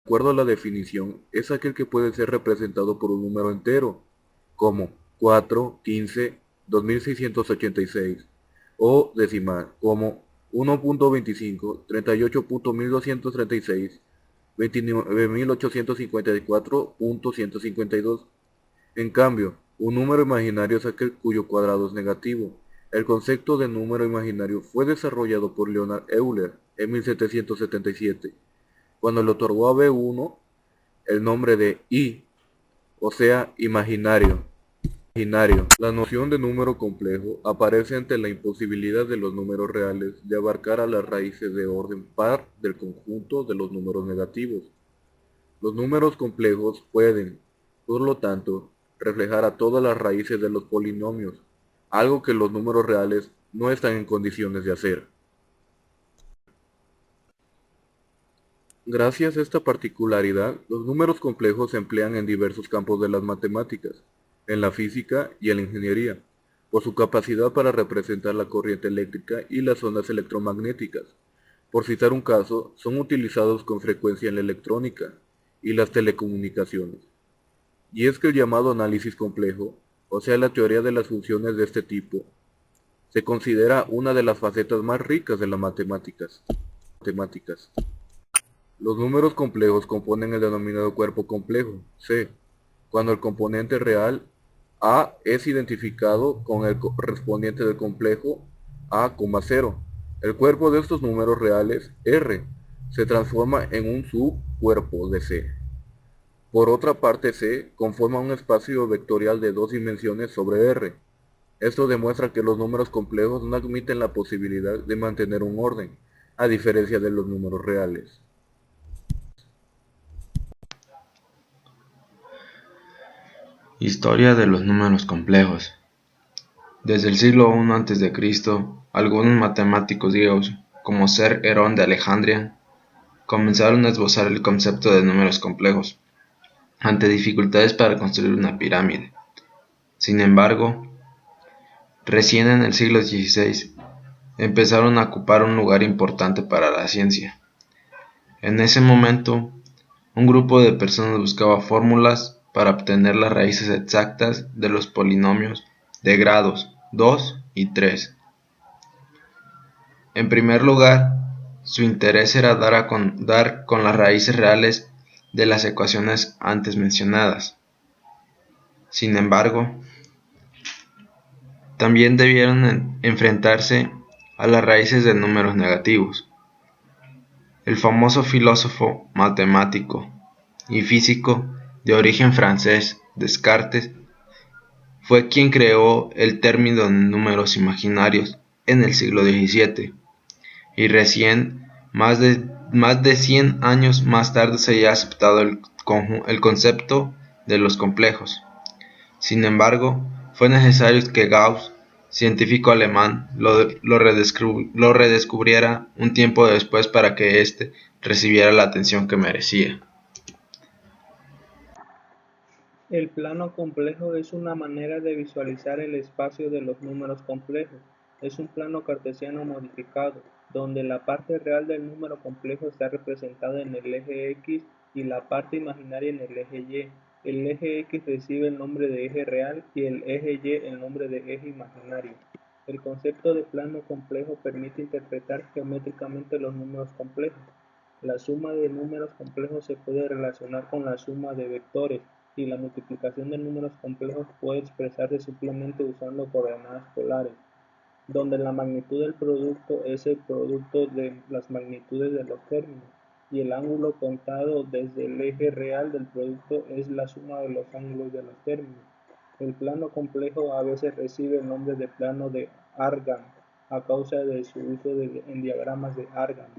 De acuerdo a la definición, es aquel que puede ser representado por un número entero, como 4, 15, 2686, o decimal, como 1.25, 38.1236, 29.854.152. En cambio, un número imaginario es aquel cuyo cuadrado es negativo. El concepto de número imaginario fue desarrollado por Leonard Euler en 1777, cuando le otorgó a B1 el nombre de I, o sea, imaginario. La noción de número complejo aparece ante la imposibilidad de los números reales de abarcar a las raíces de orden par del conjunto de los números negativos. Los números complejos pueden, por lo tanto, reflejar a todas las raíces de los polinomios, algo que los números reales no están en condiciones de hacer. Gracias a esta particularidad, los números complejos se emplean en diversos campos de las matemáticas, en la física y en la ingeniería, por su capacidad para representar la corriente eléctrica y las ondas electromagnéticas. Por citar un caso, son utilizados con frecuencia en la electrónica y las telecomunicaciones. Y es que el llamado análisis complejo, o sea la teoría de las funciones de este tipo, se considera una de las facetas más ricas de las matemáticas. Los números complejos componen el denominado cuerpo complejo, C, cuando el componente real A es identificado con el correspondiente del complejo A, 0. El cuerpo de estos números reales, R, se transforma en un subcuerpo de C. Por otra parte, C conforma un espacio vectorial de dos dimensiones sobre R. Esto demuestra que los números complejos no admiten la posibilidad de mantener un orden, a diferencia de los números reales. Historia de los números complejos. Desde el siglo I a.C., algunos matemáticos griegos, como Ser Herón de Alejandría, comenzaron a esbozar el concepto de números complejos, ante dificultades para construir una pirámide. Sin embargo, recién en el siglo XVI empezaron a ocupar un lugar importante para la ciencia. En ese momento, un grupo de personas buscaba fórmulas para obtener las raíces exactas de los polinomios de grados 2 y 3. En primer lugar, su interés era dar con las raíces reales de las ecuaciones antes mencionadas. Sin embargo, también debieron enfrentarse a las raíces de números negativos. El famoso filósofo, matemático y físico de origen francés, Descartes, fue quien creó el término de números imaginarios en el siglo XVII, y recién, más de 100 años más tarde, se había aceptado el concepto de los complejos. Sin embargo, fue necesario que Gauss, científico alemán, lo redescubriera un tiempo después para que éste recibiera la atención que merecía. El plano complejo es una manera de visualizar el espacio de los números complejos. Es un plano cartesiano modificado, donde la parte real del número complejo está representada en el eje X y la parte imaginaria en el eje Y. El eje X recibe el nombre de eje real y el eje Y el nombre de eje imaginario. El concepto de plano complejo permite interpretar geométricamente los números complejos. La suma de números complejos se puede relacionar con la suma de vectores, y la multiplicación de números complejos puede expresarse simplemente usando coordenadas polares, donde la magnitud del producto es el producto de las magnitudes de los términos, y el ángulo contado desde el eje real del producto es la suma de los ángulos de los términos. El plano complejo a veces recibe el nombre de plano de Argand a causa de su uso en diagramas de Argand.